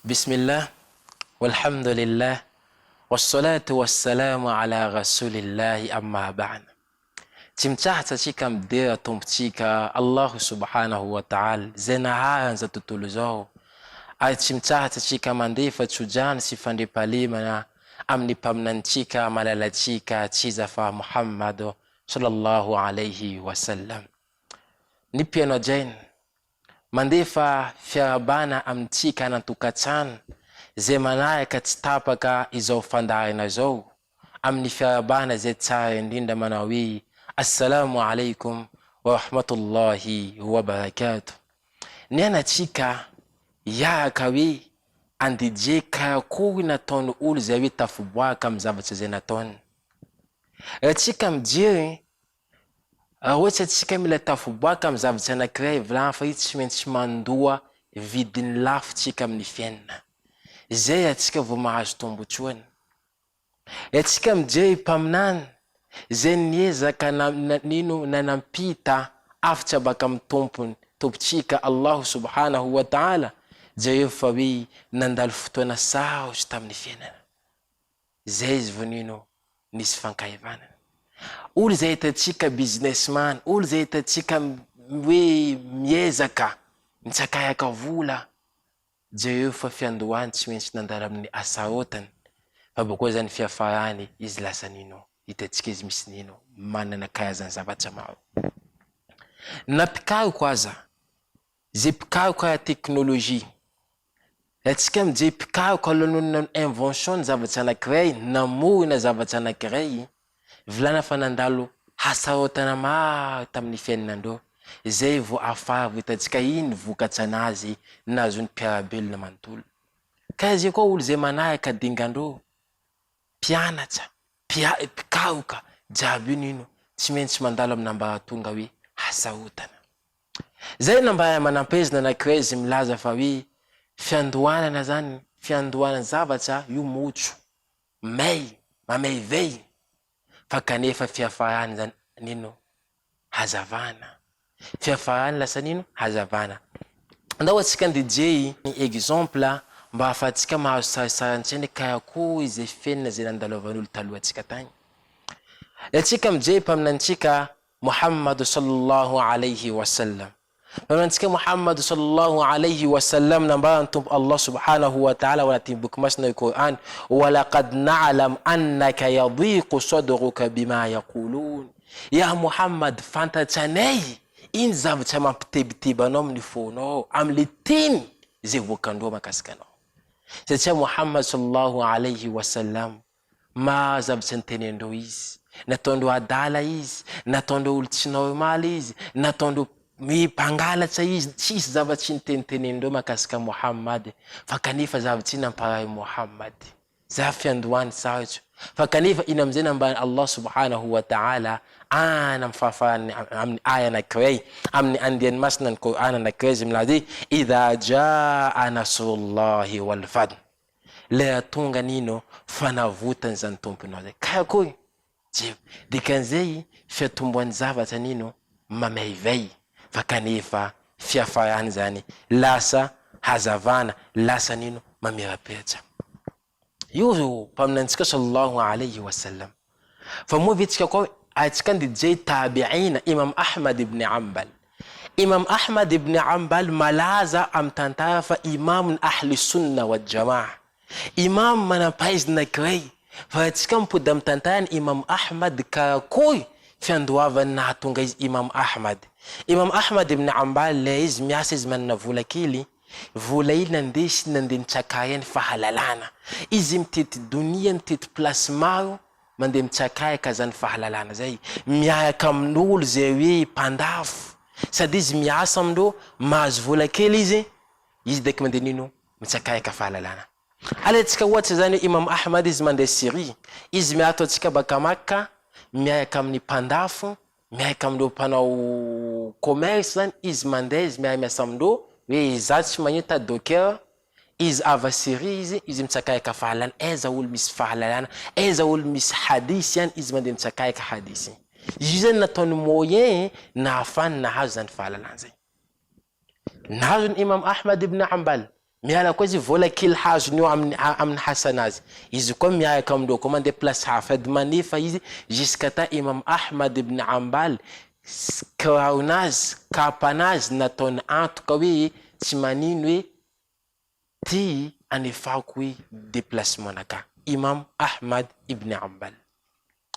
بسم الله والحمد لله والصلاة والسلام على رسول الله أما بعد. Timtahta tsika midera tombotsika Allahu subhanahu wa ta'ala zay naharanza tontolo zao, ary timtahta tsika mandefa tsojana sy fandriampahalemana amin'ny mpaminantsika malalatsika tsizafa Muhammad sallallahu alayhi wa sallam. Ny mpianao jaina mandefa fiarabana amintsika nantokatrano zay manaraka tsy tapaka izao fandarina zao amin'ny fiarabana zay tsara indrindra manao hoe assalamu alaikum wa rahmatullahi wa barakatuh. Ny anatsika yaraka hoe andije karakory nataony olo zay hoe tafiboaka amin'ny zavatra zay nataony. Ratsika mijery ohatsy atsika mila tafiboaka amin'ny zavatra anankiray volana fa tsy maintsy mandoa vidiny lafo tsika amin'ny fiainana. Zay atsika vao mahazo tombotsoana. Atsika mijery mpaminana zay niezaka nanampita afitra baka amin'ny tompony tompotsika Allahu subhanahu wa ta'ala, zay fa hoe nandalo fotoana sarotsy tamin'ny fiainana. Zay izy vonino nisy fankahivana. Olo zay hitatsika businessman, olo zay hitatsika hoe miezaka mitsakayaka vola, zay fa fiandohany tsy maintsy nandalo amin'ny asarotany, fa bokoa zany fiafarany izy lasa nino hitatsika izy misy nino manana karazany zavatra maro. Na pikaroka aza zay pikaroka teknolojia, atsika mijery pikaroka alohan'ny invention zavatra anankiray, namorona zavatra anankiray, volana fa nandalo hasarotana maro tamin'ny fiainanandreo. Zay vo afara vo hitatsika iny vokatra anazy nazony mpiarabelona manontolo. Ka zay koa olo zay manaraka dingandreo, mpianatra, pikaroka, jiaby nino tsy maintsy mandalo amin'ny ambaratonga hoe hasarotana. Zay nambara manam-pahaizana anankiray izy milaza fa hoe fiandohanana zany, fiandohana zavatra io motro, mamay vey, fa kanefa fiafarany zany nino hazavana. Fiafarany lasa nino hazavana. Ndao atsika ndijery exemple mba afatsika mahazo sarisarantseny karakory zay fiainana zay nandalovan'olo taloha atsika tagny. Atsika mijery mpaminantsika Muhammad sallallahu alayhi wa sallam. Mpaminantsika Muhammad sallallahu alayhi wa sallam nambarany tompo Allah subhanahu wa ta'ala wanatin'ny boky masina i Qur'an, wa laqad na'lam annaka yadhiqu sadruka bima yaqulun. Ya Muhammad, fantatranay iny zavatra mampitebiteba anao amin'ny fonao amle teny zay voakandroa makasika anao. Satria Muhammad sallallahu alayhi wa sallam ma zavatra nitenendreo izy, nataondreo adala izy, nataondreo olo tsy normal izy, nataondreo mipangalatra izy, tsisy zavatra nitenenendreo makasika Muhammad, fa kanefa zavatra iny namparay Muhammad. Za fiandohany sarotra, fa kanefa ina amizay nambany Allah subhanahu wa ta'ala ana mfafarany amin'ny aya anankiray amin'ny andiany masina ny Qur'an anankiray izy milaza hoe idha jaa nasrullahi wal fath, le tonga nino fanavotany zany tomponao zay. Karakory dikan'izay fiatomboany zavatra nino mamayvay, fa kanefa fiafarany zany lasa hazavana, lasa nino mamirapetra. Io mpaminantsika sallallahu alayhi wa sallam. Fa moa vitsika koa atsika ndijery tabi'ina Imam Ahmad ibn Hanbal. Imam Ahmad ibn Hanbal malaza am tantara fa imamun ahli sunna wa jamaa, imam manampahaizana anankiray. Fa atsika mipody am tantarany Imam Ahmad karakory fiandohavany nahatonga izy Imam Ahmad. Imam Ahmad ibn Hanbal le izy miasa izy manana vola kely, vola iny nandesy nandeha nitsakay any fahalalana. Izy mitety donia, mitety place maro, mandeha mitsakayaka zany fahalalana zay, miaraka amin'olo zay hoe mpandafo, sady izy miasa amindreo mahazo vola kely izy deka mandeha nino mitsakayaka fahalalana. Alatsika ohatsy zany Imam Ahmad izy mandeha Syrie, izy miato atsika baka Makka, miaraka amin'ny mpandafo, miaraka amindreo mpanao commerce zany, izy mandeha izy miasa amindreo hoe za tsy magneta docker, izy ava Syrie izy mitsakayaka fahalalana. Eza olo misy fahalalana, eza olo misy hadisy yani izy mandeha mitsakayaka hadisy. Izy zany nataony moyen na afany nahazo zany fahalalana zay. Nahazo Imam Ahmad ibn Hanbal miala koa izy vola kely hazony eo amin'ny hasanazy izy koa miaraka amindreo koa mandeha place hafa manefa izy jusqu'à ta Imam Ahmad ibn Ambal kiraonazy kapanazy nataony antoka hoe tsy manino hoe ty anefako hoe déplacement naka Imam Ahmad ibn Ambal.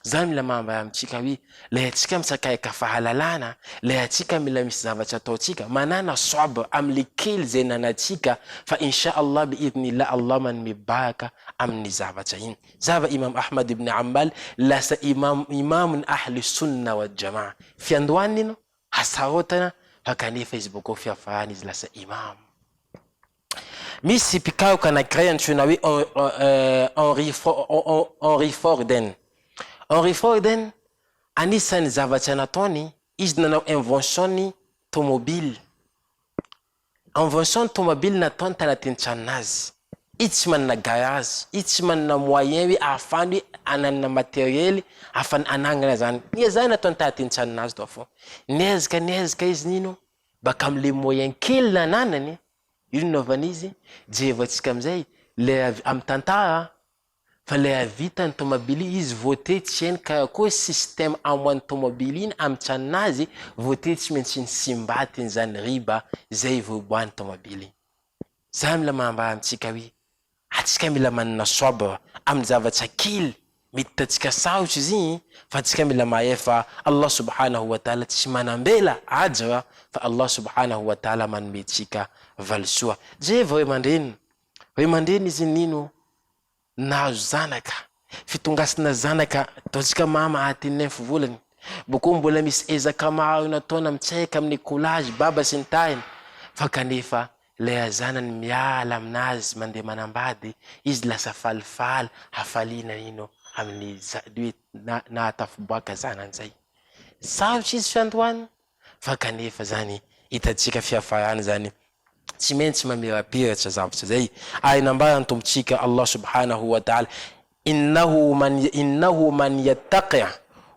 Zany mila mahambara amintsika hoe le atsika mitsakaika fahalalana, le atsika mila misy zavatra ataotsika manana sabr am'le kely zay nanatsika fa insha Allah biidhnillah Allah manome baraka amin'ny zavatra iny. Zava Imam Ahmad ibn Ambal lasa imamun ahli sunna wal jamaa. Fiandohany ino hasarotana fa kanefa izy boko fiafarany izy lasa imam. Misy pikaroka anankiray antsoina hoe Henry Forden. Henry Forden anisany zavatra nataony izy nanao invention tomobile. Invention tomobile nataony tanatin'ny tranon'azy. Izy tsy manana garage, izy tsy manana moyen hoe ahafany anana matériel ahafany anangana zany. Izy zany nataony tanatin'ny tranon'azy tao fo. Nezaka izy nino baka am'le moyen kely nananany ino naovany izy jevantsika am'izay le amin'ny tantara fa le avita ny tomobily izy voté tsy hainy karakory système amoan'ny tomobily iny amin'ny tranon'azy voté tsy maintsy ny simbatiny zany riba zay voboan'ny tomobily. Zany mila mahambara amintsika hoe atsika mila manana sabr amin'ny zavatra kely mety tatsika sarotra izy fa atsika mila maefa Allah subhanahu wa ta'ala tsy manambela ajra fa Allah subhanahu wa ta'ala manome tsika valisoa. Jeva hoe mandreny izy nino nazo zanaka fitongasina zanaka ataotsika mama atiny 9 volany boko mbola misy ezaka maro nataona mitsaika amin'ny collage baba sy ny tainy fa kanefa le zanany miala aminazy mandeha manambady izy lasa falifaly hafaliana ino amin'ny nahatafiboaka zanany zay sarotra izy fiandohany fa kanefa zany hitatsika fiafarany zany tsy maintsy mamirapiratra zavatra zay. Ay nambara ny tombotsika Allah subhanahu wa ta'ala innahu man yattaqi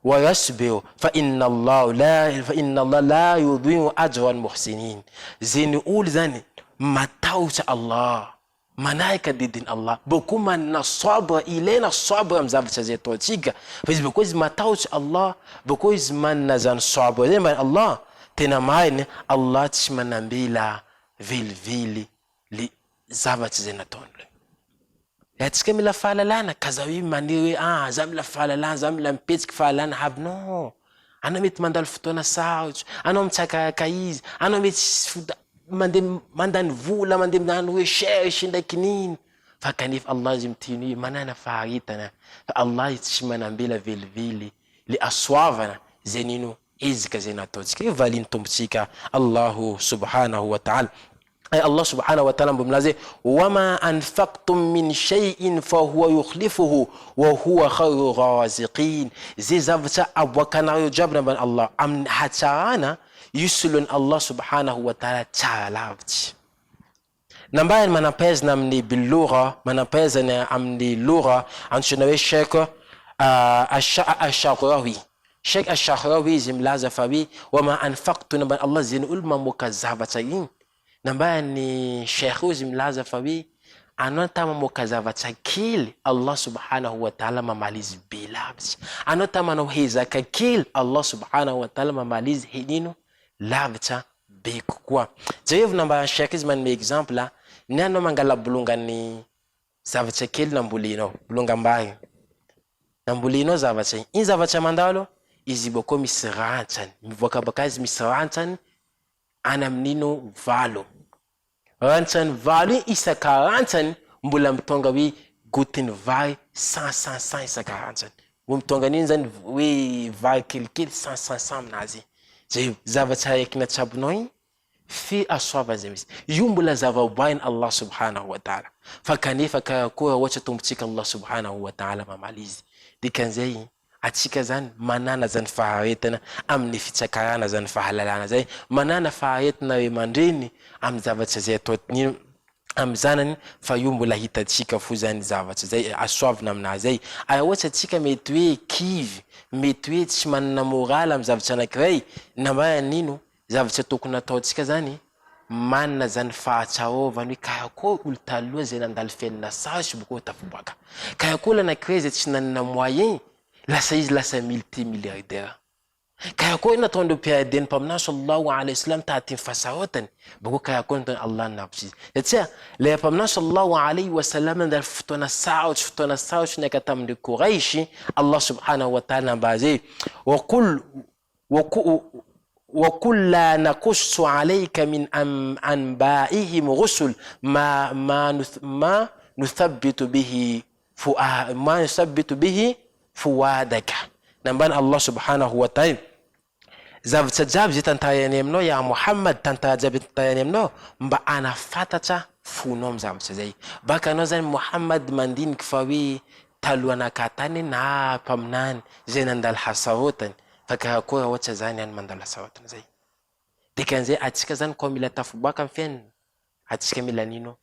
wa yasbir fa inna Allah la yudhi'u ajra al-muhsinin. Zany olo zany matahotra Allah manahika didin Allah boko manana sabra ilaina sabra amin'ny zavatra zay ataotsika fa izy boko izy matahotra Allah boko izy manana zany sabra zay mba Allah tena marina Allah tsy manambela velively le zavatra zay nataony. Atsika mila fahalalana kaza hoe maniry hoe za mila fahalalana za mila mipetsiky fahalalana havy non. Anao mety mandalo fotoana sarotra, anao mitsakaka izy, anao mety mandeha mandany vola mandeha mandany recherche ndraiky nino fa kanefa Allah izy mitiny manana faharitana fa Allah tsy manambela velively le asoavana zay nino ezika zay nataotsika. Valiny tombotsika Allahu subhanahu wa ta'ala. Allah subhanahu wa ta'ala mbomlaze wama anfaqtum min shay'in fa huwa yukhlifuhu wa huwa khairu raziqin. Zay zavatra aboakanareo jiaby namban Allah amin'ny hatsarana yusulun Allah subhanahu wa ta'ala tsara lavitra. Nambayan manapezana amin'ny bilura manapezana amin'ny lura antsoina hoe Sheikh Ash-Sha'rawi. Sheikh Ash-Sha'rawi izy milaza fa hoe wama anfaqtu namban Allah zay olo mamoaka zavatra iny nambany Sheikh izy milaza fa hoe anao ta mamoaka zavatra kely Allah subhanahu wa ta'ala mamalizy be lavitra. Anao ta manao hezaka kely Allah subhanahu wa ta'ala mamalizy nino lavitra be kokoa. Jerevo nambany Sheikh izy manome exemple ny anao mangala bolongany zavatra kely nambolinao bolongam-bary nambolinao zavatra iny zavatra mandalo izy boko misy rantsany mivoaka baka izy misy rantsany ana amin'ino valo. Rantsany valo iny isaka rantsany mbola mitonga hoe gotiny vary 100 isaka rantsany. Mitonga nini zany hoe vary kelikely 100 aminazy. Zay zavatra raiky natsabonao iny fi asoava zay misy. Io mbola zavaboahiny Allah subhanahu wa ta'ala. Fa kanefa karakory ohatra tombotsika Allah subhanahu wa ta'ala mamalizy. Dikan'izay atsika zany manana zany faharetana amin'ny fitsakarana zany fahalalana zay manana faharetana hoe mandreny amin'ny zavatra zay ataony amin'ny zanany fa io mbola hitatsika fo zany zavatra zay asoavina aminazy zay. Ay ohatra atsika mety hoe kivy mety hoe tsy manana moral amin'ny zavatra anankiray nambara nino zavatra tokony ataotsika zany manna zany fahatsahovany kaya koa olo taloha zay nandalo fiainana sasy boko tafiboaka kaya koa lanakirey zay tsy nanana moyen lasa izy lasa multimilliardaire kaya koa nataondreo mpiadeny mpaminany sallallahu alayhi wasallam taty fasahotany boko kaya koa nataony Allah nabotry izy satria le mpaminany sallallahu alayhi wasallam nandalo fotoana sarotsy naka tamindreo Quraish Allah subhanahu wa ta'ala nambazy وكل لا نقص عليك من أنبائهم رسل ما نثبت به فؤادك نبان الله سبحانه وتعالى zavatra jiaby zay tantarainy aminao ya Muhammad tantara jiaby tantarainy aminao mba anafantatra fonao amin'ny zavatra zay baka anao zany Muhammad mandiniky fa hoe talohanakatany na mpaminany zay nandalo hasahotany faka koa ohatra zany any mandalo hasahotany zay dikan'izay atsika zany koa mila tafiboaka amin'ny fiainana atsika mila nino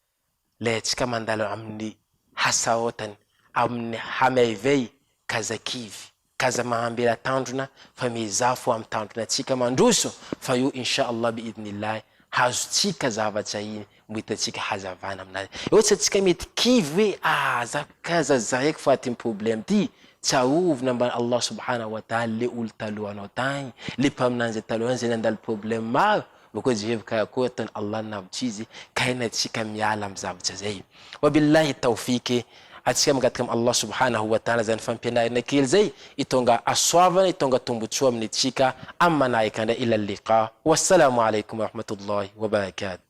le atsika mandalo amin'ny hasahotany amin'ny hamaivay kazakivy kaza mahambela tandrona fa mizafo amin'ny tandrona atsika mandroso fa io inshallah biidhnillah hazotsika zavatra iny mitatsika hazavana aminazy ohatra atsika mety kivy hoe zakaza zaiko fa ty problème ty tsaovina mba Allah subhanahu wa ta'ala le olo talohanao tagny le mpaminanjy talohanay zay nandalo problème maro bako jehevy kaya koa ataony Allah navotry izy kaina atsika miala amin'ny zavatra zay wabillahi tawfiqi atsika magatika am Allah subhanahu wa ta'ala zany fampianarana kely zay itonga asoavana itonga tombotsoa amin'ny tsika am manahika ila liqa wassalamu alaikum wa rahmatullahi wa barakatuh